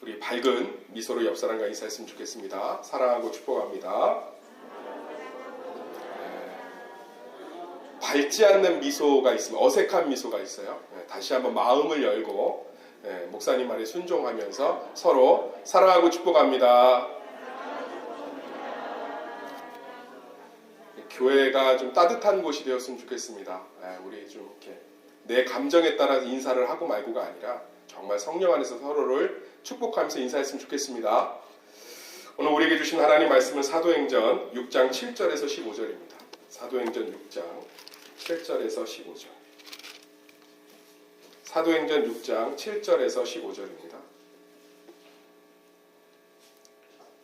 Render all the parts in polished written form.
우리 밝은 미소로 옆 사람과 인사했으면 좋겠습니다. 사랑하고 축복합니다. 밝지 않는 미소가 있으면 어색한 미소가 있어요. 다시 한번 마음을 열고 목사님 말에 순종하면서 서로 사랑하고 축복합니다. 교회가 좀 따뜻한 곳이 되었으면 좋겠습니다. 우리 좀 이렇게 내 감정에 따라 인사를 하고 말고가 아니라 정말 성령 안에서 서로를 축복하면서 인사했으면 좋겠습니다. 오늘 우리에게 주신 하나님 말씀은 사도행전 6장 7절에서 15절입니다. 사도행전 6장 7절에서 15절. 사도행전 6장 7절에서 15절입니다.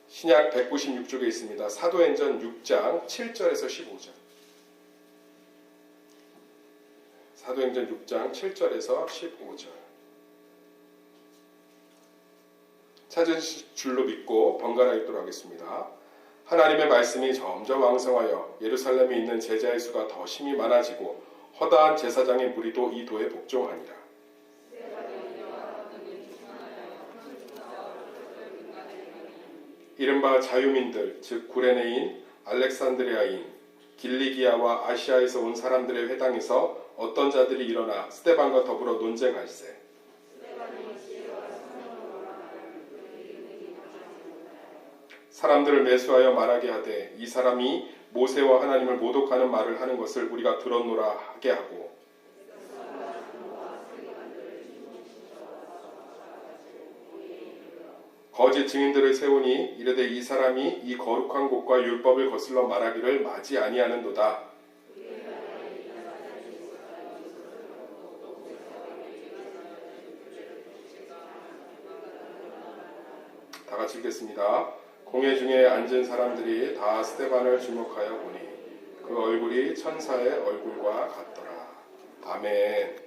신약 196쪽에 있습니다. 사도행전 6장 7절에서 15절. 사도행전 6장 7절에서 15절. 찾은 줄로 믿고 번갈아 읽도록 하겠습니다. 하나님의 말씀이 점점 왕성하여 예루살렘에 있는 제자의 수가 더 심히 많아지고 허다한 제사장의 무리도 이 도에 복종하니라. 이른바 자유민들 즉 구레네인, 알렉산드리아인, 길리기아와 아시아에서 온 사람들의 회당에서 어떤 자들이 일어나 스데반과 더불어 논쟁할세. 사람들을 매수하여 말하게 하되 이 사람이 모세와 하나님을 모독하는 말을 하는 것을 우리가 들었노라 하게 하고 거짓 증인들을 세우니 이르되 이 사람이 이 거룩한 곳과 율법을 거슬러 말하기를 마지 아니하는도다. 다 같이 읽겠습니다. 공회 중에 앉은 사람들이 다 스데반을 주목하여 보니 그 얼굴이 천사의 얼굴과 같더라. 아멘.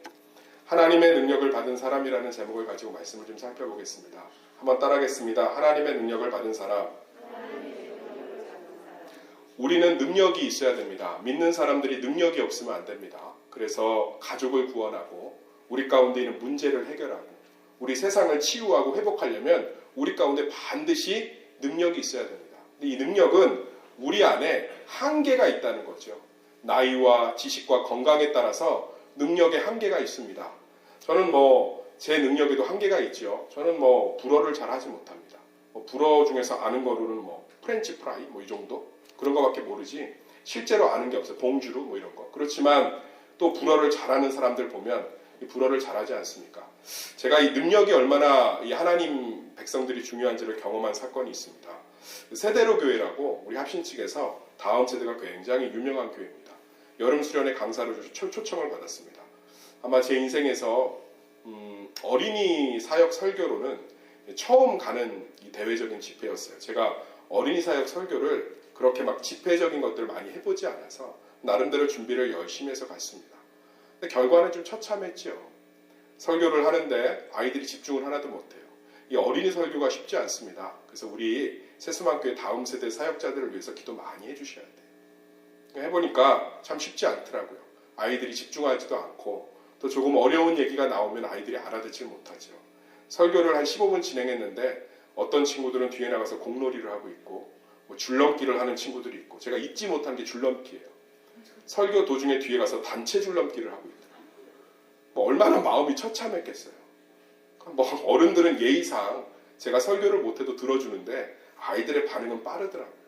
하나님의 능력을 받은 사람이라는 제목을 가지고 말씀을 좀 살펴보겠습니다. 한번 따라하겠습니다. 하나님의 능력을 받은 사람. 우리는 능력이 있어야 됩니다. 믿는 사람들이 능력이 없으면 안 됩니다. 그래서 가족을 구원하고 우리 가운데 있는 문제를 해결하고 우리 세상을 치유하고 회복하려면 우리 가운데 반드시 능력이 있어야 됩니다. 근데 이 능력은 우리 안에 한계가 있다는 거죠. 나이와 지식과 건강에 따라서 능력의 한계가 있습니다. 저는 제 능력에도 한계가 있죠. 저는 불어를 잘 하지 못합니다. 불어 중에서 아는 거로는 프렌치 프라이 이 정도? 그런 거밖에 모르지 실제로 아는 게 없어요. 봉주르 이런 거. 그렇지만 또 불어를 잘하는 사람들 보면 이 불어를 잘하지 않습니까? 제가 이 능력이 얼마나 이 하나님 백성들이 중요한지를 경험한 사건이 있습니다. 세대로 교회라고 우리 합신 측에서 다음 세대가 굉장히 유명한 교회입니다. 여름 수련회 강사로 초청을 받았습니다. 아마 제 인생에서 어린이 사역 설교로는 처음 가는 이 대외적인 집회였어요. 제가 어린이 사역 설교를 그렇게 막 집회적인 것들을 많이 해보지 않아서 나름대로 준비를 열심히 해서 갔습니다. 근데 결과는 좀 처참했죠. 설교를 하는데 아이들이 집중을 하나도 못해요. 이 어린이 설교가 쉽지 않습니다. 그래서 우리 세수만교회 다음 세대 사역자들을 위해서 기도 많이 해주셔야 돼요. 해보니까 참 쉽지 않더라고요. 아이들이 집중하지도 않고 또 조금 어려운 얘기가 나오면 아이들이 알아듣지 못하죠. 설교를 한 15분 진행했는데 어떤 친구들은 뒤에 나가서 공놀이를 하고 있고 줄넘기를 하는 친구들이 있고 제가 잊지 못한 게 줄넘기예요. 설교 도중에 뒤에 가서 단체 줄넘기를 하고 있더라고요. 얼마나 마음이 처참했겠어요. 어른들은 예의상 제가 설교를 못해도 들어주는데 아이들의 반응은 빠르더라고요.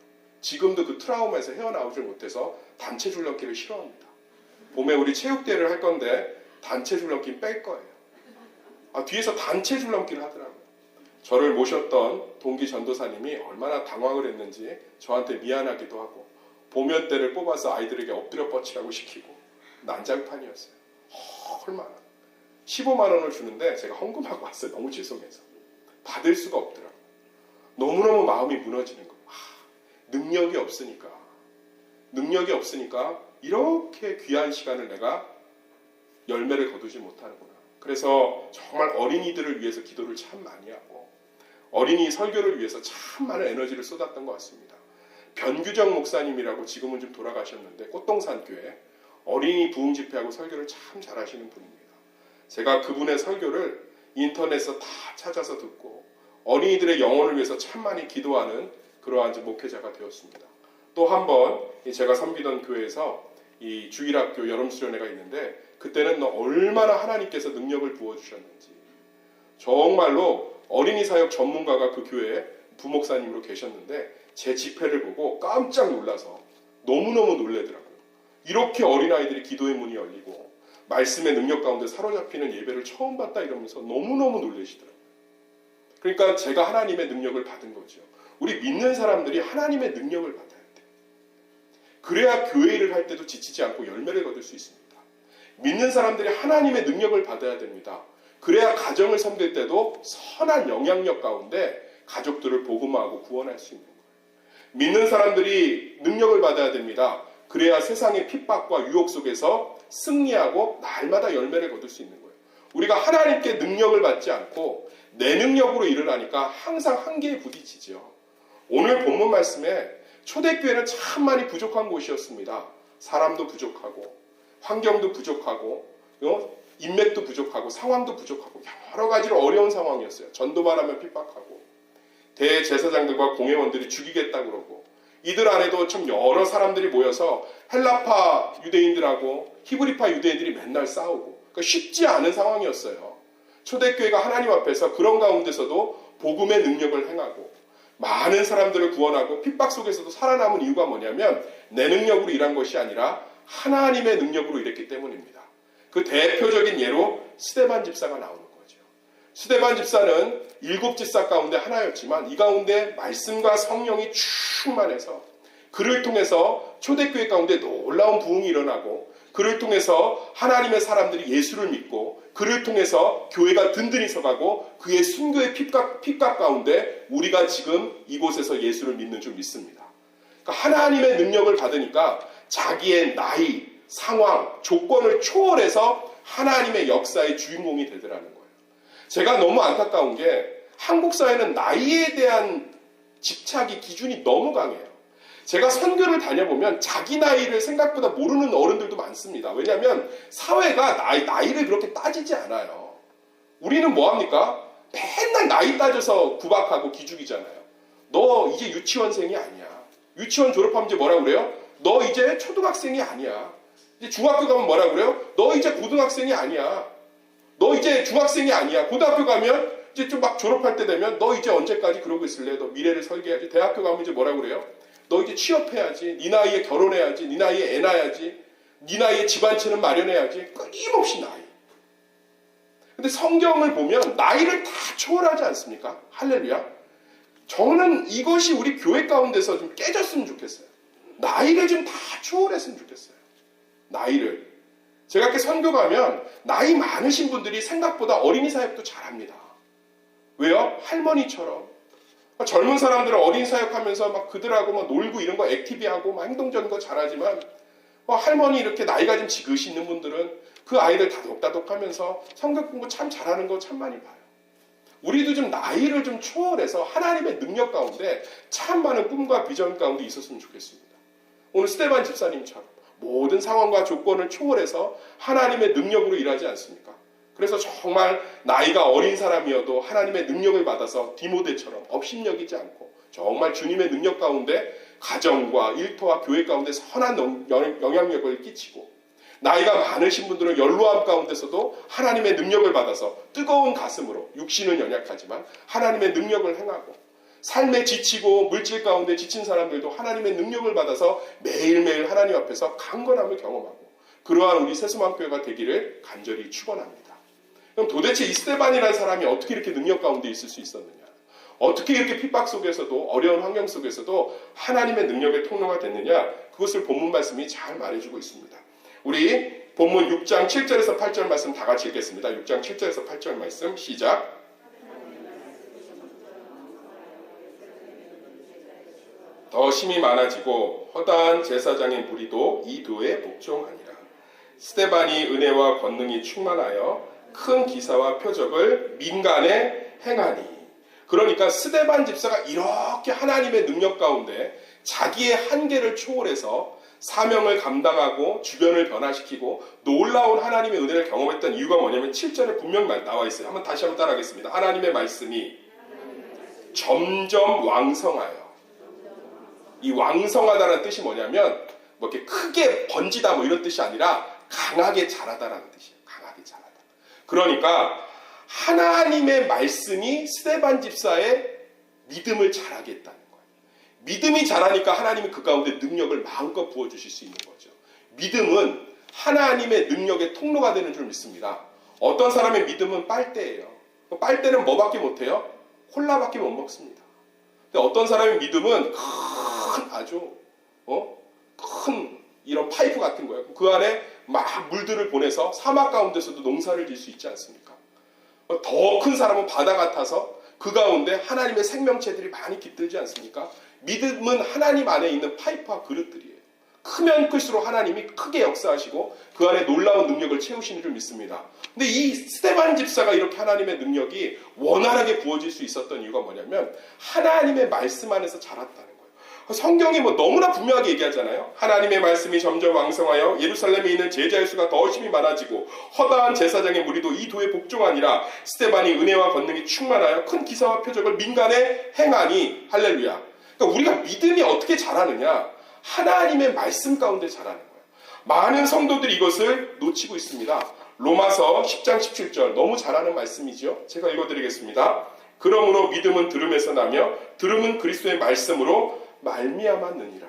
지금도 그 트라우마에서 헤어나오질 못해서 단체 줄넘기를 싫어합니다. 봄에 우리 체육대회를 할 건데 단체 줄넘기 뺄 거예요. 뒤에서 단체 줄넘기를 하더라고요. 저를 모셨던 동기 전도사님이 얼마나 당황을 했는지 저한테 미안하기도 하고 보면대를 뽑아서 아이들에게 엎드려 뻗치라고 시키고 난장판이었어요. 얼마나 15만 원을 주는데 제가 헌금하고 왔어요. 너무 죄송해서 받을 수가 없더라고요. 너무너무 마음이 무너지는 거예요. 능력이 없으니까 이렇게 귀한 시간을 내가 열매를 거두지 못하는구나. 그래서 정말 어린이들을 위해서 기도를 참 많이 하고 어린이 설교를 위해서 참 많은 에너지를 쏟았던 것 같습니다. 변규정 목사님이라고 지금은 좀 돌아가셨는데 꽃동산 교회 어린이 부흥 집회하고 설교를 참 잘하시는 분입니다. 제가 그분의 설교를 인터넷에서 다 찾아서 듣고 어린이들의 영혼을 위해서 참 많이 기도하는 그러한 목회자가 되었습니다. 또 한 번 제가 섬기던 교회에서 이 주일학교 여름수련회가 있는데 그때는 얼마나 하나님께서 능력을 부어주셨는지 정말로 어린이 사역 전문가가 그 교회에 부목사님으로 계셨는데 제 집회를 보고 깜짝 놀라서 너무너무 놀래더라고요. 이렇게 어린아이들이 기도의 문이 열리고 말씀의 능력 가운데 사로잡히는 예배를 처음 봤다 이러면서 너무너무 놀라시더라고요. 그러니까 제가 하나님의 능력을 받은 거죠. 우리 믿는 사람들이 하나님의 능력을 받아야 돼요. 그래야 교회 일을 할 때도 지치지 않고 열매를 거둘 수 있습니다. 믿는 사람들이 하나님의 능력을 받아야 됩니다. 그래야 가정을 섬길 때도 선한 영향력 가운데 가족들을 복음화하고 구원할 수 있는 거예요. 믿는 사람들이 능력을 받아야 됩니다. 그래야 세상의 핍박과 유혹 속에서 승리하고 날마다 열매를 거둘 수 있는 거예요. 우리가 하나님께 능력을 받지 않고 내 능력으로 일을 하니까 항상 한계에 부딪히죠. 오늘 본문 말씀에 초대교회는 참 많이 부족한 곳이었습니다. 사람도 부족하고 환경도 부족하고 인맥도 부족하고 상황도 부족하고 여러 가지로 어려운 상황이었어요. 전도만 하면 핍박하고 대제사장들과 공회원들이 죽이겠다 그러고 이들 안에도 참 여러 사람들이 모여서 헬라파 유대인들하고 히브리파 유대인들이 맨날 싸우고 그러니까 쉽지 않은 상황이었어요. 초대교회가 하나님 앞에서 그런 가운데서도 복음의 능력을 행하고 많은 사람들을 구원하고 핍박 속에서도 살아남은 이유가 뭐냐면 내 능력으로 일한 것이 아니라 하나님의 능력으로 일했기 때문입니다. 그 대표적인 예로 스데반 집사가 나오는 거죠. 스데반 집사는 7 집사 가운데 하나였지만 이 가운데 말씀과 성령이 충만해서 그를 통해서 초대교회 가운데 놀라운 부흥이 일어나고 그를 통해서 하나님의 사람들이 예수를 믿고 그를 통해서 교회가 든든히 서가고 그의 순교의 핍박 가운데 우리가 지금 이곳에서 예수를 믿는 줄 믿습니다. 그러니까 하나님의 능력을 받으니까 자기의 나이, 상황, 조건을 초월해서 하나님의 역사의 주인공이 되더라는 거예요. 제가 너무 안타까운 게 한국 사회는 나이에 대한 집착이 기준이 너무 강해요. 제가 선교를 다녀보면 자기 나이를 생각보다 모르는 어른들도 많습니다. 왜냐하면 사회가 나이를 그렇게 따지지 않아요. 우리는 뭐합니까? 맨날 나이 따져서 구박하고 기죽이잖아요. 너 이제 유치원생이 아니야. 유치원 졸업하면 이제 뭐라 그래요? 너 이제 초등학생이 아니야. 이제 중학교 가면 뭐라 그래요? 너 이제 고등학생이 아니야. 너 이제 중학생이 아니야. 고등학교 가면 이제 좀 막 졸업할 때 되면 너 이제 언제까지 그러고 있을래? 너 미래를 설계해야지. 대학교 가면 이제 뭐라 그래요? 너 이제 취업해야지. 네 나이에 결혼해야지. 네 나이에 애 낳아야지. 네 나이에 집안채는 마련해야지. 끊임없이 나이. 근데 성경을 보면 나이를 다 초월하지 않습니까? 할렐루야. 저는 이것이 우리 교회 가운데서 좀 깨졌으면 좋겠어요. 나이를 좀 다 초월했으면 좋겠어요. 나이를. 제가 이렇게 선교 가면 나이 많으신 분들이 생각보다 어린이 사역도 잘합니다. 왜요? 할머니처럼. 젊은 사람들은 어린이 사역하면서 막 그들하고 막 놀고 이런 거 액티비하고 막 행동적인 거 잘하지만 할머니 이렇게 나이가 좀 지긋이 있는 분들은 그 아이들 다독다독 하면서 성경 공부 참 잘하는 거 참 많이 봐요. 우리도 좀 나이를 좀 초월해서 하나님의 능력 가운데 참 많은 꿈과 비전 가운데 있었으면 좋겠습니다. 오늘 스데반 집사님처럼 모든 상황과 조건을 초월해서 하나님의 능력으로 일하지 않습니까? 그래서 정말 나이가 어린 사람이어도 하나님의 능력을 받아서 디모데처럼 업신여기지 않고 정말 주님의 능력 가운데 가정과 일터와 교회 가운데 선한 영향력을 끼치고 나이가 많으신 분들은 연로함 가운데서도 하나님의 능력을 받아서 뜨거운 가슴으로 육신은 연약하지만 하나님의 능력을 행하고 삶에 지치고 물질 가운데 지친 사람들도 하나님의 능력을 받아서 매일매일 하나님 앞에서 강건함을 경험하고 그러한 우리 세수만교회가 되기를 간절히 축원합니다. 그럼 도대체 이 스데반이라는 사람이 어떻게 이렇게 능력 가운데 있을 수 있었느냐? 어떻게 이렇게 핍박 속에서도 어려운 환경 속에서도 하나님의 능력의 통로가 됐느냐? 그것을 본문 말씀이 잘 말해주고 있습니다. 우리 본문 6장 7절에서 8절 말씀 다 같이 읽겠습니다. 6장 7절에서 8절 말씀 시작. 더 힘이 많아지고 허다한 제사장의 무리도 이 도에 복종하니라. 스데반이 은혜와 권능이 충만하여 큰 기사와 표적을 민간에 행하니. 그러니까 스데반 집사가 이렇게 하나님의 능력 가운데 자기의 한계를 초월해서 사명을 감당하고 주변을 변화시키고 놀라운 하나님의 은혜를 경험했던 이유가 뭐냐면 7절에 분명 나와 있어요. 다시 한번 따라하겠습니다. 하나님의 말씀이 점점 왕성하여. 이 왕성하다는 뜻이 뭐냐면 뭐 이렇게 크게 번지다 뭐 이런 뜻이 아니라 강하게 자라다라는 뜻이에요. 강하게 자라다. 그러니까 하나님의 말씀이 스데반 집사의 믿음을 자라게 했다는 거예요. 믿음이 자라니까 하나님이 그 가운데 능력을 마음껏 부어주실 수 있는 거죠. 믿음은 하나님의 능력의 통로가 되는 줄 믿습니다. 어떤 사람의 믿음은 빨대예요. 빨대는 뭐밖에 못해요? 콜라밖에 못 먹습니다. 근데 어떤 사람의 믿음은 아주 큰 이런 파이프 같은 거예요. 그 안에 막 물들을 보내서 사막 가운데서도 농사를 지을 수 있지 않습니까? 더 큰 사람은 바다 같아서 그 가운데 하나님의 생명체들이 많이 깃들지 않습니까? 믿음은 하나님 안에 있는 파이프와 그릇들이에요. 크면 클수록 하나님이 크게 역사하시고 그 안에 놀라운 능력을 채우시는 줄 믿습니다. 근데 이 스데반 집사가 이렇게 하나님의 능력이 원활하게 부어질 수 있었던 이유가 뭐냐면 하나님의 말씀 안에서 자랐다는 거예요. 성경이 뭐 너무나 분명하게 얘기하잖아요. 하나님의 말씀이 점점 왕성하여 예루살렘에 있는 제자의 수가 더 심히 많아지고 허다한 제사장의 무리도 이 도에 복종하니라. 스데반이 은혜와 권능이 충만하여 큰 기사와 표적을 민간에 행하니. 할렐루야. 그러니까 우리가 믿음이 어떻게 자라느냐? 하나님의 말씀 가운데 자라는 거예요. 많은 성도들이 이것을 놓치고 있습니다. 로마서 10장 17절 너무 잘하는 말씀이죠. 제가 읽어드리겠습니다. 그러므로 믿음은 들음에서 나며 들음은 그리스도의 말씀으로 말미암았느니라.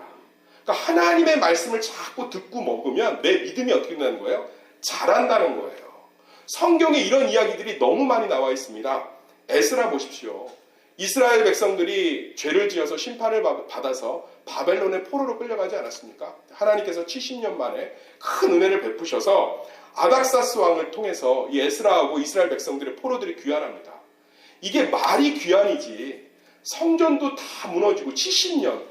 그러니까 하나님의 말씀을 자꾸 듣고 먹으면 내 믿음이 어떻게 된다는 거예요? 자란다는 거예요. 성경에 이런 이야기들이 너무 많이 나와 있습니다. 에스라 보십시오. 이스라엘 백성들이 죄를 지어서 심판을 받아서 바벨론의 포로로 끌려가지 않았습니까? 하나님께서 70년 만에 큰 은혜를 베푸셔서 아닥사스 왕을 통해서 이 에스라하고 이스라엘 백성들의 포로들이 귀환합니다. 이게 말이 귀환이지 성전도 다 무너지고 70년,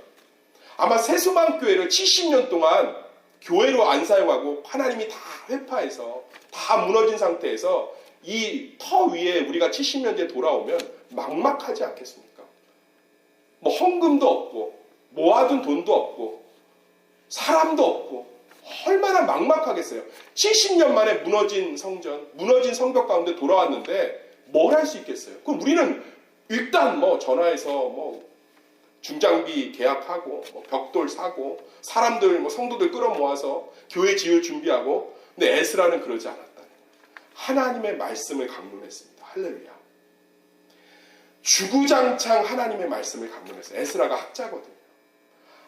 아마 세수만교회를 70년 동안 교회로 안 사용하고 하나님이 다 회파해서 다 무너진 상태에서 이 터 위에 우리가 70년 뒤에 돌아오면 막막하지 않겠습니까? 뭐 헌금도 없고 모아둔 돈도 없고 사람도 없고 얼마나 막막하겠어요. 70년 만에 무너진 성전, 무너진 성벽 가운데 돌아왔는데 뭘 할 수 있겠어요? 그럼 우리는 일단 뭐 전화해서 뭐 중장비 계약하고 뭐 벽돌 사고 사람들 뭐 성도들 끌어모아서 교회 지을 준비하고, 근데 에스라는 그러지 않았다는 거예요. 하나님의 말씀을 강론했습니다. 할렐루야. 주구장창 하나님의 말씀을 강론했어요. 에스라가 학자거든요.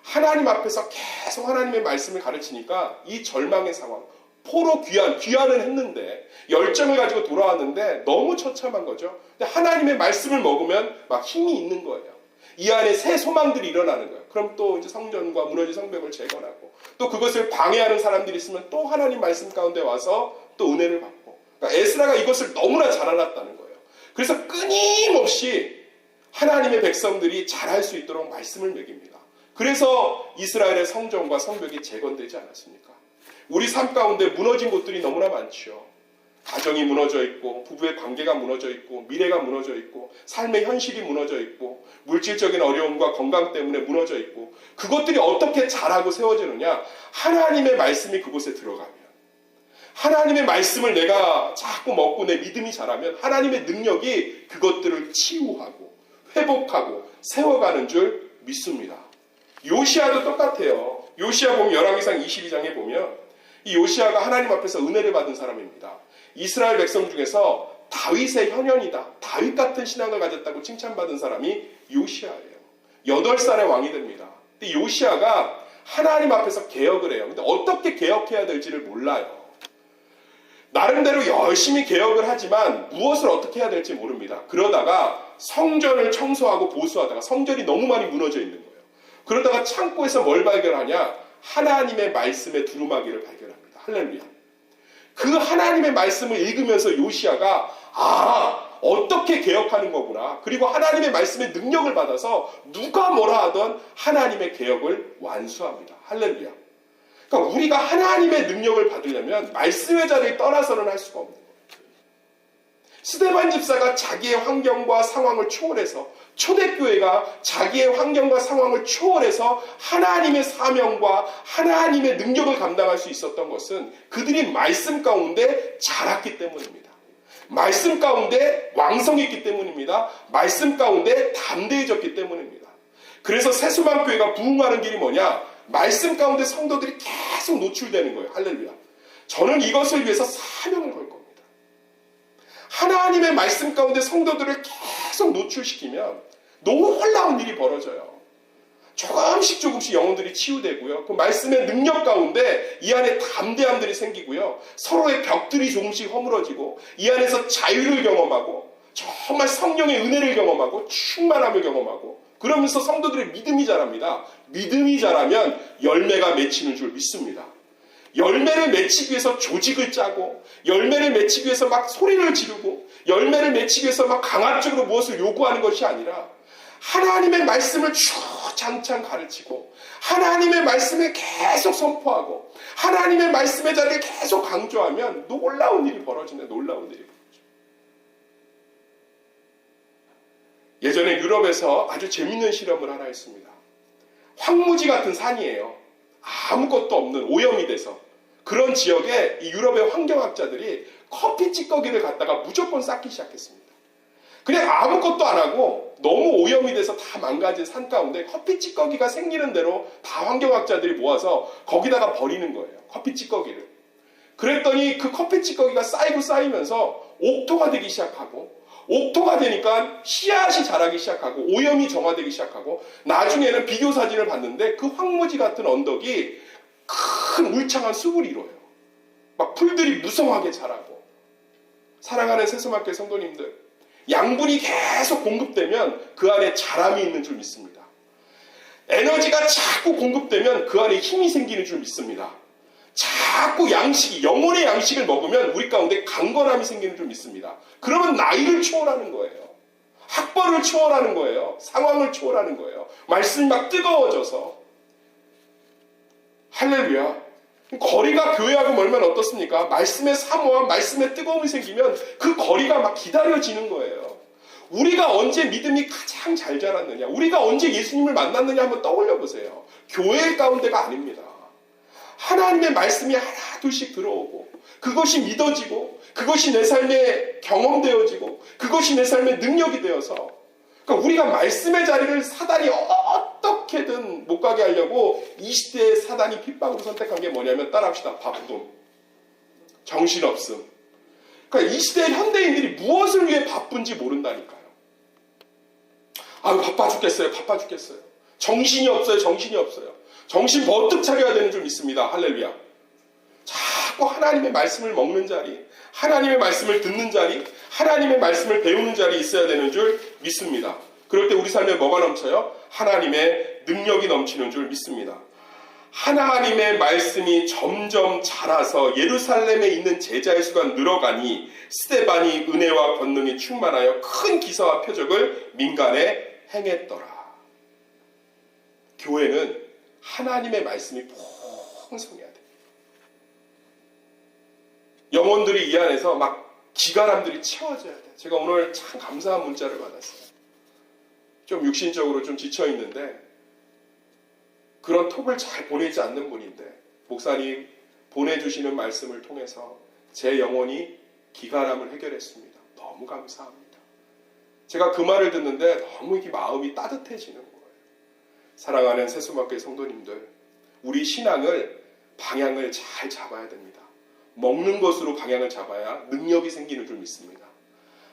하나님 앞에서 계속 하나님의 말씀을 가르치니까 이 절망의 상황, 포로 귀환은 했는데 열정을 가지고 돌아왔는데 너무 처참한 거죠. 근데 하나님의 말씀을 먹으면 막 힘이 있는 거예요. 이 안에 새 소망들이 일어나는 거예요. 그럼 또 이제 성전과 무너진 성벽을 재건하고 또 그것을 방해하는 사람들이 있으면 또 하나님 말씀 가운데 와서 또 은혜를 받고. 그러니까 에스라가 이것을 너무나 잘 알았다는 거예요. 그래서 끊임없이 하나님의 백성들이 잘할 수 있도록 말씀을 먹입니다. 그래서 이스라엘의 성전과 성벽이 재건되지 않았습니까? 우리 삶 가운데 무너진 곳들이 너무나 많죠. 가정이 무너져 있고 부부의 관계가 무너져 있고 미래가 무너져 있고 삶의 현실이 무너져 있고 물질적인 어려움과 건강 때문에 무너져 있고, 그것들이 어떻게 자라고 세워지느냐? 하나님의 말씀이 그곳에 들어가면, 하나님의 말씀을 내가 자꾸 먹고 내 믿음이 자라면 하나님의 능력이 그것들을 치유하고 회복하고 세워가는 줄 믿습니다. 요시아도 똑같아요. 요시아 보면 열왕기상 22장에 보면 이 요시아가 하나님 앞에서 은혜를 받은 사람입니다. 이스라엘 백성 중에서 다윗의 현현이다, 다윗 같은 신앙을 가졌다고 칭찬받은 사람이 요시아예요. 8살의 왕이 됩니다. 근데 요시아가 하나님 앞에서 개혁을 해요. 근데 어떻게 개혁해야 될지를 몰라요. 나름대로 열심히 개혁을 하지만 무엇을 어떻게 해야 될지 모릅니다. 그러다가 성전을 청소하고 보수하다가 성전이 너무 많이 무너져 있는 거예요. 그러다가 창고에서 뭘 발견하냐? 하나님의 말씀의 두루마기를 발견합니다. 할렐루야. 그 하나님의 말씀을 읽으면서 요시아가 어떻게 개혁하는 거구나. 그리고 하나님의 말씀의 능력을 받아서 누가 뭐라 하던 하나님의 개혁을 완수합니다. 할렐루야. 그러니까 우리가 하나님의 능력을 받으려면 말씀의 자리를 떠나서는 할 수가 없는 거예요. 스데반 집사가 자기의 환경과 상황을 초월해서, 초대교회가 자기의 환경과 상황을 초월해서 하나님의 사명과 하나님의 능력을 감당할 수 있었던 것은 그들이 말씀 가운데 자랐기 때문입니다. 말씀 가운데 왕성했기 때문입니다. 말씀 가운데 담대해졌기 때문입니다. 그래서 새수망교회가 부흥하는 길이 뭐냐? 말씀 가운데 성도들이 계속 노출되는 거예요. 할렐루야. 저는 이것을 위해서 사명을 걸 겁니다. 하나님의 말씀 가운데 성도들을 계속 노출시키면 놀라운 일이 벌어져요. 조금씩 영혼들이 치유되고요. 그 말씀의 능력 가운데 이 안에 담대함들이 생기고요. 서로의 벽들이 조금씩 허물어지고 이 안에서 자유를 경험하고 정말 성령의 은혜를 경험하고 충만함을 경험하고 그러면서 성도들의 믿음이 자랍니다. 믿음이 자라면 열매가 맺히는 줄 믿습니다. 열매를 맺히기 위해서 조직을 짜고 열매를 맺히기 위해서 막 소리를 지르고 열매를 맺히기 위해서 막 강압적으로 무엇을 요구하는 것이 아니라 하나님의 말씀을 주장창 가르치고 하나님의 말씀을 계속 선포하고 하나님의 말씀의 자리를 계속 강조하면 놀라운 일이 벌어지네. 놀라운 일이 벌어져. 예전에 유럽에서 아주 재밌는 실험을 하나 했습니다. 황무지 같은 산이에요. 아무것도 없는 오염이 돼서 그런 지역에 이 유럽의 환경학자들이 커피 찌꺼기를 갖다가 무조건 쌓기 시작했습니다. 그냥 아무것도 안 하고 너무 오염이 돼서 다 망가진 산 가운데 커피 찌꺼기가 생기는 대로 다 환경학자들이 모아서 거기다가 버리는 거예요. 커피 찌꺼기를. 그랬더니 그 커피 찌꺼기가 쌓이면서 옥토가 되기 시작하고 옥토가 되니까 씨앗이 자라기 시작하고 오염이 정화되기 시작하고 나중에는 비교 사진을 봤는데 그 황무지 같은 언덕이 큰 울창한 숲을 이뤄요. 막 풀들이 무성하게 자라고. 사랑하는 새수막교회 성도님들, 양분이 계속 공급되면 그 안에 자람이 있는 줄 믿습니다. 에너지가 자꾸 공급되면 그 안에 힘이 생기는 줄 믿습니다. 자꾸 영혼의 양식을 먹으면 우리 가운데 강건함이 생기는 줄 믿습니다. 그러면 나이를 초월하는 거예요. 학벌을 초월하는 거예요. 상황을 초월하는 거예요. 말씀이 막 뜨거워져서. 할렐루야. 거리가 교회하고 멀면 어떻습니까? 말씀의 사모와 말씀의 뜨거움이 생기면 그 거리가 막 기다려지는 거예요. 우리가 언제 믿음이 가장 잘 자랐느냐, 우리가 언제 예수님을 만났느냐 한번 떠올려 보세요. 교회 가운데가 아닙니다. 하나님의 말씀이 하나 둘씩 들어오고 그것이 믿어지고 그것이 내 삶에 경험되어지고 그것이 내 삶의 능력이 되어서, 그러니까 우리가 말씀의 자리를 사단이 어떻게든 못 가게 하려고 이 시대의 사단이 핏방으로 선택한 게 뭐냐면, 따라합시다. 바쁨, 정신없음. 그러니까 이 시대의 현대인들이 무엇을 위해 바쁜지 모른다니까요. 아유, 바빠 죽겠어요. 정신이 없어요. 정신 번뜩 차려야 되는 줄 믿습니다. 할렐루야. 자꾸 하나님의 말씀을 먹는 자리, 하나님의 말씀을 듣는 자리, 하나님의 말씀을 배우는 자리에 있어야 되는 줄 믿습니다. 그럴 때 우리 삶에 뭐가 넘쳐요? 하나님의 능력이 넘치는 줄 믿습니다. 하나님의 말씀이 점점 자라서 예루살렘에 있는 제자의 수가 늘어가니 스데반이 은혜와 권능이 충만하여 큰 기사와 표적을 민간에 행했더라. 교회는 하나님의 말씀이 풍성해야 돼요. 영혼들이 이 안에서 막 기가람들이 채워져야 돼요. 제가 오늘 참 감사한 문자를 받았어요. 좀 육신적으로 좀 지쳐있는데 그런 톡을 잘 보내지 않는 분인데 목사님 보내주시는 말씀을 통해서 제 영혼이 기가람을 해결했습니다. 너무 감사합니다. 제가 그 말을 듣는데 너무 이게 마음이 따뜻해지는 거예요. 사랑하는 새수막교회 성도님들, 우리 신앙을 방향을 잘 잡아야 됩니다. 먹는 것으로 방향을 잡아야 능력이 생기는 줄 믿습니다.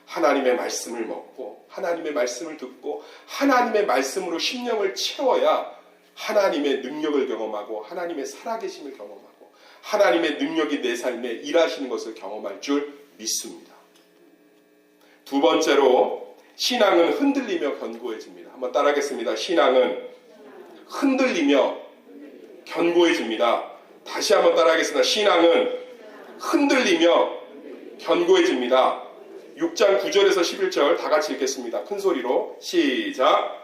하나님의 말씀을 먹고 하나님의 말씀을 듣고 하나님의 말씀으로 심령을 채워야 하나님의 능력을 경험하고 하나님의 살아계심을 경험하고 하나님의 능력이 내 삶에 일하시는 것을 경험할 줄 믿습니다. 두 번째로, 신앙은 흔들리며 견고해집니다. 한번 따라하겠습니다. 신앙은 흔들리며 견고해집니다. 다시 한번 따라하겠습니다. 신앙은 흔들리며 견고해집니다. 6장 9절에서 11절 다 같이 읽겠습니다. 큰 소리로 시작.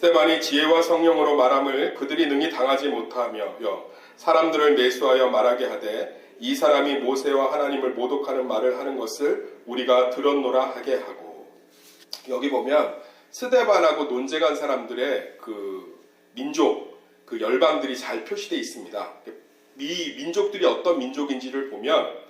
스데반이 지혜와 성령으로 말함을 그들이 능히 당하지 못하며 사람들을 매수하여 말하게 하되 이 사람이 모세와 하나님을 모독하는 말을 하는 것을 우리가 들었노라 하게 하고. 여기 보면 스데반하고 논쟁한 사람들의 그 민족, 그 열방들이 잘 표시되어 있습니다. 이 민족들이 어떤 민족인지를 보면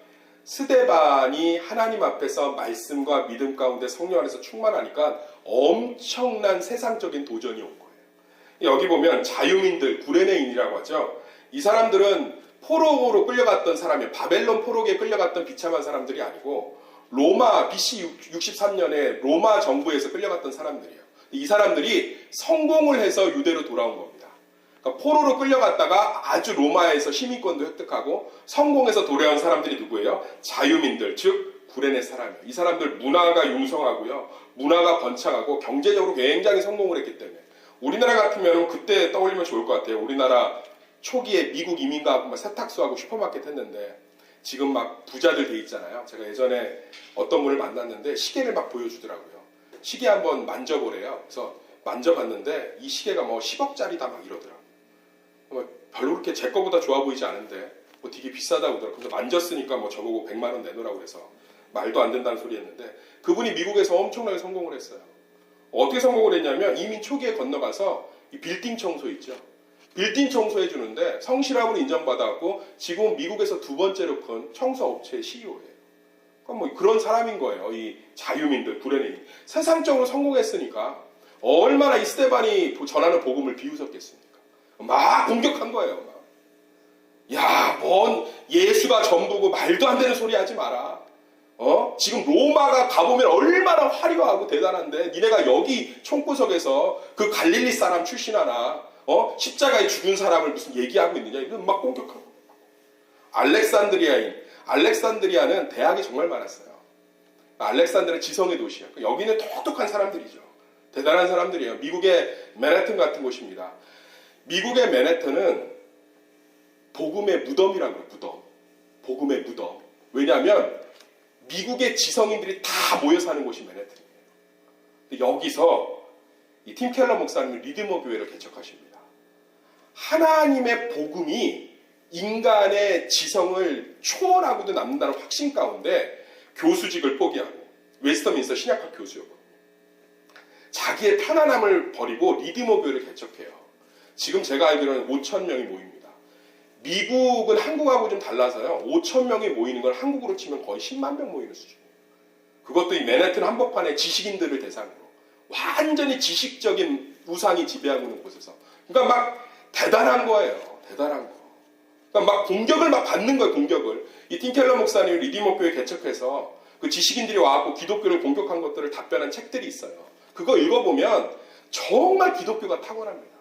스데반이 하나님 앞에서 말씀과 믿음 가운데 성령 안에서 충만하니까 엄청난 세상적인 도전이 온 거예요. 여기 보면 자유민들, 구레네인이라고 하죠. 이 사람들은 포로로 끌려갔던 사람이에요. 바벨론 포로기에 끌려갔던 비참한 사람들이 아니고 로마 BC 63년에 로마 정부에서 끌려갔던 사람들이에요. 이 사람들이 성공을 해서 유대로 돌아온 겁니다. 그러니까 포로로 끌려갔다가 아주 로마에서 시민권도 획득하고 성공해서 돌아온 사람들이 누구예요? 자유민들, 즉 구레네 사람이에요. 이 사람들 문화가 융성하고요. 문화가 번창하고 경제적으로 굉장히 성공을 했기 때문에 우리나라 같으면 그때 떠올리면 좋을 것 같아요. 우리나라 초기에 미국 이민가하고 막 세탁소하고 슈퍼마켓 했는데 지금 막 부자들 돼 있잖아요. 제가 예전에 어떤 분을 만났는데 시계를 막 보여주더라고요. 시계 한번 만져보래요. 그래서 만져봤는데 이 시계가 뭐 10억짜리다 막 이러더라고요. 별로 그렇게 제 거보다 좋아 보이지 않은데 뭐 되게 비싸다고 그러더라고요. 그래서 만졌으니까 뭐 저보고 100만 원 내놓으라고 해서 말도 안 된다는 소리 했는데 그분이 미국에서 엄청나게 성공을 했어요. 어떻게 성공을 했냐면 이민 초기에 건너가서 이 빌딩 청소 있죠. 빌딩 청소해 주는데 성실함으로 인정받아갖고 지금 미국에서 두 번째로 큰 청소업체의 CEO예요. 그러니까 뭐 그런 사람인 거예요. 이 자유민들, 구레네인. 세상적으로 성공했으니까 얼마나 이 스데반이 전하는 복음을 비웃었겠습니까? 막 공격한 거예요. 막. 야, 뭔 예수가 전부고 말도 안 되는 소리 하지 마라. 지금 로마가 가보면 얼마나 화려하고 대단한데 니네가 여기 총구석에서 그 갈릴리 사람 출신하나 십자가에 죽은 사람을 무슨 얘기하고 있느냐 이건 막 공격하고. 알렉산드리아는 대학이 정말 많았어요. 알렉산드리아 지성의 도시예요. 여기는 똑똑한 사람들이죠. 대단한 사람들이에요. 미국의 맨해튼 같은 곳입니다. 미국의 맨해튼은 복음의 무덤이라고 해요. 무덤. 복음의 무덤. 왜냐하면 미국의 지성인들이 다 모여 사는 곳이 맨해튼이에요. 여기서 이 팀 켈러 목사님이 리드머 교회를 개척하십니다. 하나님의 복음이 인간의 지성을 초월하고도 남는다는 확신 가운데 교수직을 포기하고 웨스터민스터 신약학 교수였거든요. 자기의 편안함을 버리고 리드머 교회를 개척해요. 지금 제가 알기로는 5,000명이 모입니다. 미국은 한국하고 좀 달라서요. 5,000명이 모이는 걸 한국으로 치면 거의 10만 명 모이는 수준이에요. 그것도 이 맨해튼 한복판의 지식인들을 대상으로 완전히 지식적인 우상이 지배하고 있는 곳에서. 그러니까 막 대단한 거예요. 대단한 거. 그러니까 막 공격을 막 받는 거예요. 공격을. 이 팀켈러 목사님 리디머 교회 개척해서 그 지식인들이 와갖고 기독교를 공격한 것들을 답변한 책들이 있어요. 그거 읽어보면 정말 기독교가 탁월합니다.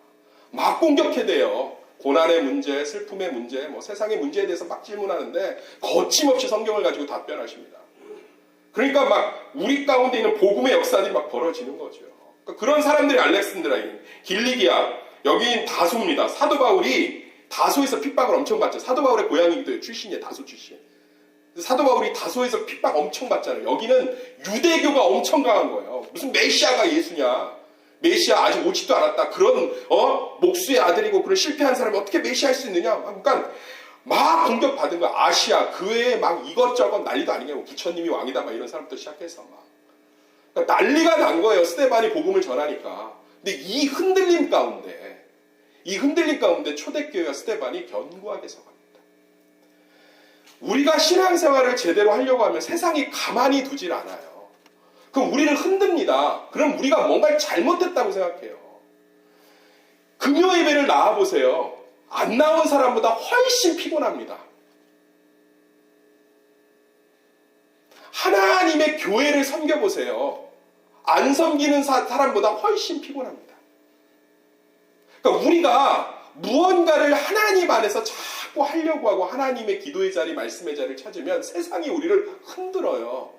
막 공격해대요. 고난의 문제, 슬픔의 문제, 뭐 세상의 문제에 대해서 막 질문하는데 거침없이 성경을 가지고 답변하십니다. 그러니까 막 우리 가운데 있는 복음의 역사들이 막 벌어지는 거죠. 그러니까 그런 사람들이 알렉산드라인, 길리기아, 여기는 다소입니다. 사도 바울이 다소에서 핍박을 엄청 받죠. 사도 바울의 고향이기도 해요. 출신이에요. 다소 출신. 사도 바울이 다소에서 핍박 엄청 받잖아요. 여기는 유대교가 엄청 강한 거예요. 무슨 메시아가 예수냐. 메시아 아직 오지도 않았다. 그런 목수의 아들이고 그런 실패한 사람이 어떻게 메시아할 수 있느냐. 그러니까 막 공격받은 거야. 아시아 그 외에 막 이것저것 난리도 아니냐. 부처님이 왕이다 막 이런 사람부터 시작해서 막 그러니까 난리가 난 거예요. 스데반이 복음을 전하니까. 근데 이 흔들림 가운데 초대교회와 스데반이 견고하게 서갑니다. 우리가 신앙생활을 제대로 하려고 하면 세상이 가만히 두질 않아요. 그럼 우리를 흔듭니다. 그럼 우리가 뭔가를 잘못했다고 생각해요. 금요 예배를 나와보세요. 안 나온 사람보다 훨씬 피곤합니다. 하나님의 교회를 섬겨보세요. 안 섬기는 사람보다 훨씬 피곤합니다. 그러니까 우리가 무언가를 하나님 안에서 자꾸 하려고 하고 하나님의 기도의 자리, 말씀의 자리를 찾으면 세상이 우리를 흔들어요.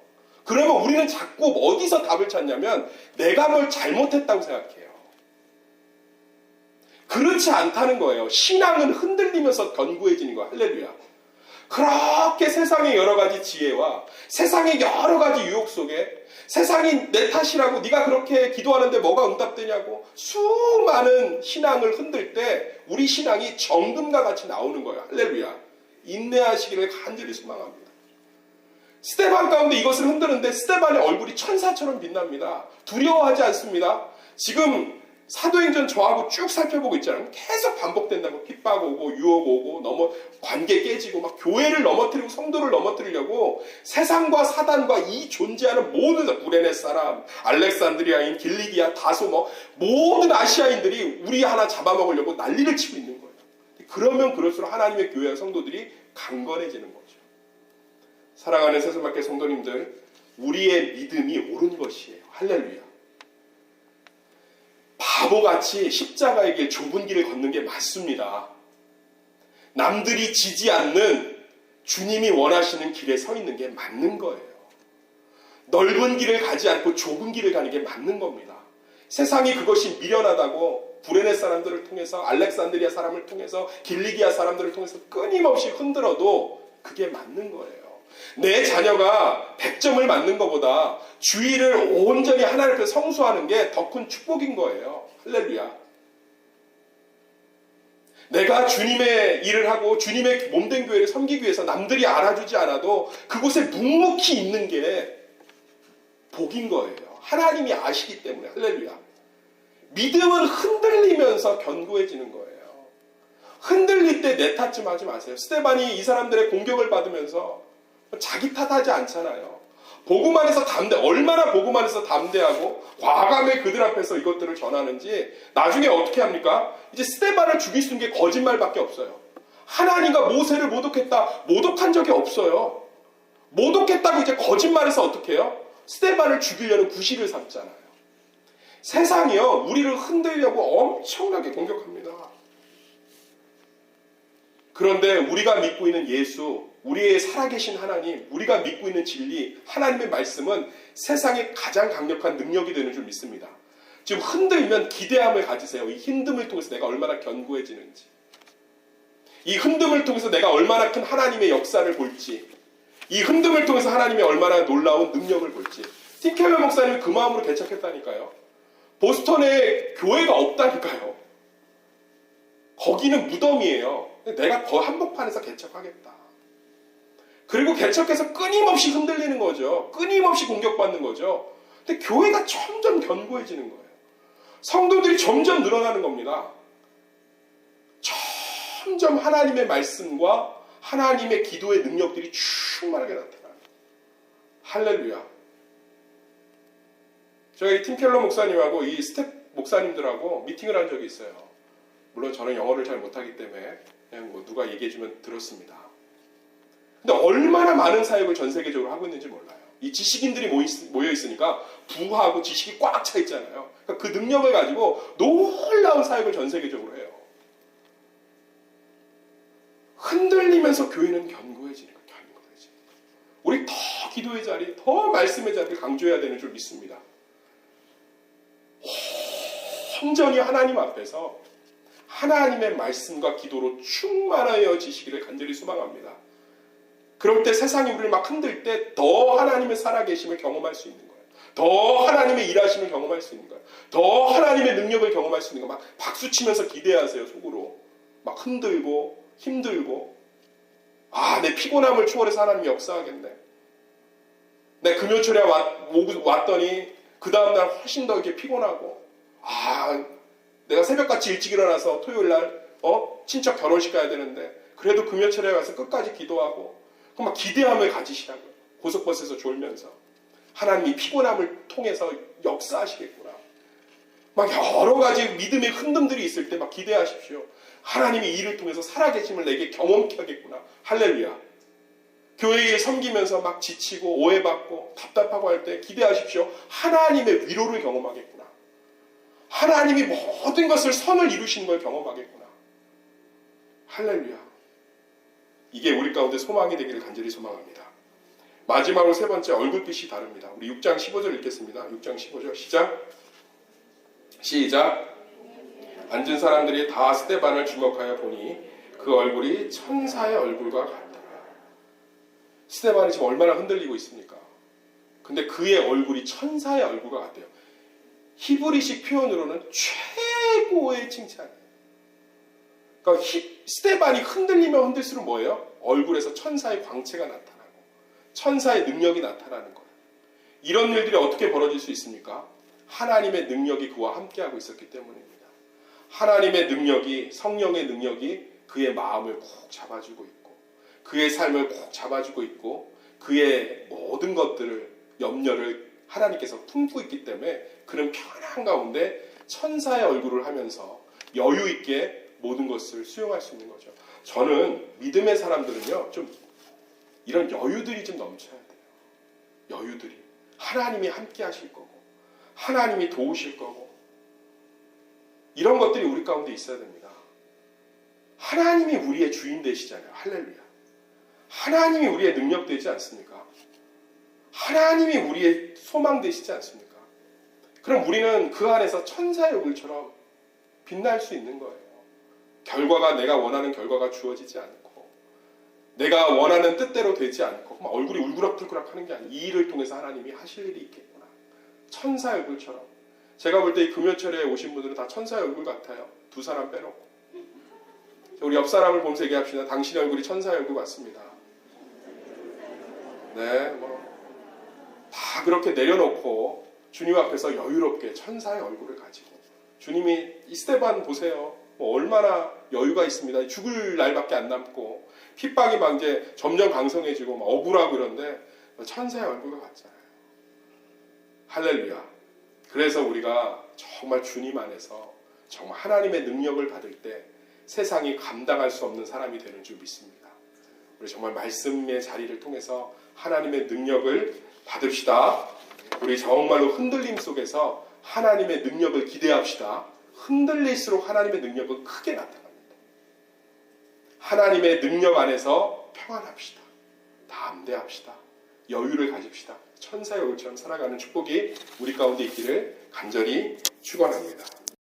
그러면 우리는 자꾸 어디서 답을 찾냐면 내가 뭘 잘못했다고 생각해요. 그렇지 않다는 거예요. 신앙은 흔들리면서 견고해지는 거예요. 할렐루야. 그렇게 세상의 여러 가지 지혜와 세상의 여러 가지 유혹 속에 세상이 내 탓이라고 네가 그렇게 기도하는데 뭐가 응답되냐고 수많은 신앙을 흔들 때 우리 신앙이 정금과 같이 나오는 거예요. 할렐루야. 인내하시기를 간절히 소망합니다. 스데반 가운데 이것을 흔드는데 스데반의 얼굴이 천사처럼 빛납니다. 두려워하지 않습니다. 지금 사도행전 저하고 쭉 살펴보고 있잖아요. 계속 반복된다고. 핍박 오고 유혹 오고 관계 깨지고 막 교회를 넘어뜨리고 성도를 넘어뜨리려고 세상과 사단과 이 존재하는 모든 구레네 사람, 알렉산드리아인, 길리기아, 다소 모든 아시아인들이 우리 하나 잡아먹으려고 난리를 치고 있는 거예요. 그러면 그럴수록 하나님의 교회와 성도들이 강건해지는 거죠. 사랑하는 세상밖의 성도님들, 우리의 믿음이 옳은 것이에요. 할렐루야. 바보같이 십자가의 길, 좁은 길을 걷는 게 맞습니다. 남들이 지지 않는 주님이 원하시는 길에 서 있는 게 맞는 거예요. 넓은 길을 가지 않고 좁은 길을 가는 게 맞는 겁니다. 세상이 그것이 미련하다고 구레네 사람들을 통해서, 알렉산드리아 사람을 통해서, 길리기아 사람들을 통해서 끊임없이 흔들어도 그게 맞는 거예요. 내 자녀가 100점을 맞는 것보다 주의를 온전히 하나님 앞에 성수하는 게 더 큰 축복인 거예요. 할렐루야. 내가 주님의 일을 하고 주님의 몸된 교회를 섬기기 위해서 남들이 알아주지 않아도 그곳에 묵묵히 있는 게 복인 거예요. 하나님이 아시기 때문에. 할렐루야. 믿음은 흔들리면서 견고해지는 거예요. 흔들릴 때 내 탓 좀 하지 마세요. 스데반이 이 사람들의 공격을 받으면서 자기 탓하지 않잖아요. 복음 안에서 얼마나 복음 안에서 담대하고 과감히 그들 앞에서 이것들을 전하는지 나중에 어떻게 합니까? 이제 스데반을 죽일 수 있는 게 거짓말밖에 없어요. 하나님과 모세를 모독했다. 모독한 적이 없어요. 모독했다고 이제 거짓말해서 어떻게 해요? 스데반을 죽이려는 구실을 삼잖아요. 세상이요, 우리를 흔들려고 엄청나게 공격합니다. 그런데 우리가 믿고 있는 예수, 우리의 살아계신 하나님, 우리가 믿고 있는 진리, 하나님의 말씀은 세상에 가장 강력한 능력이 되는 줄 믿습니다. 지금 흔들면 기대함을 가지세요. 이 힘듦을 통해서 내가 얼마나 견고해지는지, 이 흔듦을 통해서 내가 얼마나 큰 하나님의 역사를 볼지, 이 흔듦을 통해서 하나님이 얼마나 놀라운 능력을 볼지. 팀 켈러 목사님이 그 마음으로 개척했다니까요. 보스턴에 교회가 없다니까요. 거기는 무덤이에요. 내가 그 한복판에서 개척하겠다. 그리고 개척해서 끊임없이 흔들리는 거죠. 끊임없이 공격받는 거죠. 근데 교회가 점점 견고해지는 거예요. 성도들이 점점 늘어나는 겁니다. 점점 하나님의 말씀과 하나님의 기도의 능력들이 충만하게 나타나요. 할렐루야. 저희 팀 켈러 목사님하고 이 스텝 목사님들하고 미팅을 한 적이 있어요. 물론 저는 영어를 잘 못하기 때문에 그냥 누가 얘기해주면 들었습니다. 근데 얼마나 많은 사역을 전 세계적으로 하고 있는지 몰라요. 이 지식인들이 모여 있으니까 부하고 지식이 꽉 차 있잖아요. 그러니까 그 능력을 가지고 놀라운 사역을 전 세계적으로 해요. 흔들리면서 교회는 견고해지는 거예요. 우리 더 기도의 자리, 더 말씀의 자리를 강조해야 되는 줄 믿습니다. 온전히 하나님 앞에서 하나님의 말씀과 기도로 충만하여지시기를 간절히 소망합니다. 그럴 때 세상이 우리를 막 흔들 때 더 하나님의 살아계심을 경험할 수 있는 거예요. 더 하나님의 일하심을 경험할 수 있는 거예요. 더 하나님의 능력을 경험할 수 있는 거예요. 막 박수치면서 기대하세요. 속으로 막 흔들고 힘들고, 내 피곤함을 초월해서 하나님이 역사하겠네. 내 금요철에 왔더니 그 다음날 훨씬 더 이렇게 피곤하고, 내가 새벽같이 일찍 일어나서 토요일날 친척 결혼식 가야 되는데 그래도 금요철에 와서 끝까지 기도하고, 그럼 막 기대함을 가지시라고요. 고속버스에서 졸면서 하나님이 피곤함을 통해서 역사하시겠구나. 막 여러 가지 믿음의 흔듦들이 있을 때 막 기대하십시오. 하나님이 이를 통해서 살아계심을 내게 경험케 하겠구나. 할렐루야. 교회에 섬기면서 막 지치고 오해받고 답답하고 할 때 기대하십시오. 하나님의 위로를 경험하겠구나. 하나님이 모든 것을 선을 이루시는 걸 경험하겠구나. 할렐루야. 이게 우리 가운데 소망이 되기를 간절히 소망합니다. 마지막으로 세 번째, 얼굴빛이 다릅니다. 우리 6장 15절 읽겠습니다. 6장 15절 시작. 앉은 사람들이 다 스데반을 주목하여 보니 그 얼굴이 천사의 얼굴과 같더라. 스데반이 지금 얼마나 흔들리고 있습니까? 근데 그의 얼굴이 천사의 얼굴과 같아요. 히브리식 표현으로는 최고의 칭찬이에요. 그러니까 스데반이 흔들리면 흔들수록 뭐예요? 얼굴에서 천사의 광채가 나타나고 천사의 능력이 나타나는 거예요. 이런 일들이 어떻게 벌어질 수 있습니까? 하나님의 능력이 그와 함께하고 있었기 때문입니다. 하나님의 능력이, 성령의 능력이 그의 마음을 꼭 잡아주고 있고 그의 삶을 꼭 잡아주고 있고 그의 모든 것들을, 염려를 하나님께서 품고 있기 때문에 그는 편한 가운데 천사의 얼굴을 하면서 여유 있게 모든 것을 수용할 수 있는 거죠. 저는 믿음의 사람들은요, 좀 이런 여유들이 좀 넘쳐야 돼요. 여유들이. 하나님이 함께 하실 거고 하나님이 도우실 거고 이런 것들이 우리 가운데 있어야 됩니다. 하나님이 우리의 주인 되시잖아요. 할렐루야. 하나님이 우리의 능력 되지 않습니까? 하나님이 우리의 소망 되시지 않습니까? 그럼 우리는 그 안에서 천사의 얼굴처럼 빛날 수 있는 거예요. 결과가 내가 원하는 결과가 주어지지 않고 내가 원하는 뜻대로 되지 않고 막 얼굴이 울그락불그락 하는 게 아니에요. 이 일을 통해서 하나님이 하실 일이 있겠구나. 천사의 얼굴처럼. 제가 볼 때 이 금요철에 오신 분들은 다 천사의 얼굴 같아요. 두 사람 빼놓고. 우리 옆 사람을 보면서 얘기합시다. 당신의 얼굴이 천사의 얼굴 같습니다. 네, 다 그렇게 내려놓고 주님 앞에서 여유롭게 천사의 얼굴을 가지고 주님이 이 스데반 보세요. 얼마나 여유가 있습니다. 죽을 날밖에 안 남고 핍박이 막 이제 점점 강성해지고 막 억울하고 이런데 천사의 얼굴과 같잖아요. 할렐루야. 그래서 우리가 정말 주님 안에서 정말 하나님의 능력을 받을 때 세상이 감당할 수 없는 사람이 되는 줄 믿습니다. 우리 정말 말씀의 자리를 통해서 하나님의 능력을 받읍시다. 우리 정말로 흔들림 속에서 하나님의 능력을 기대합시다. 흔들릴수록 하나님의 능력은 크게 나타납니다. 하나님의 능력 안에서 평안합시다. 담대합시다. 여유를 가집시다. 천사의 얼굴처럼 살아가는 축복이 우리 가운데 있기를 간절히 축원합니다.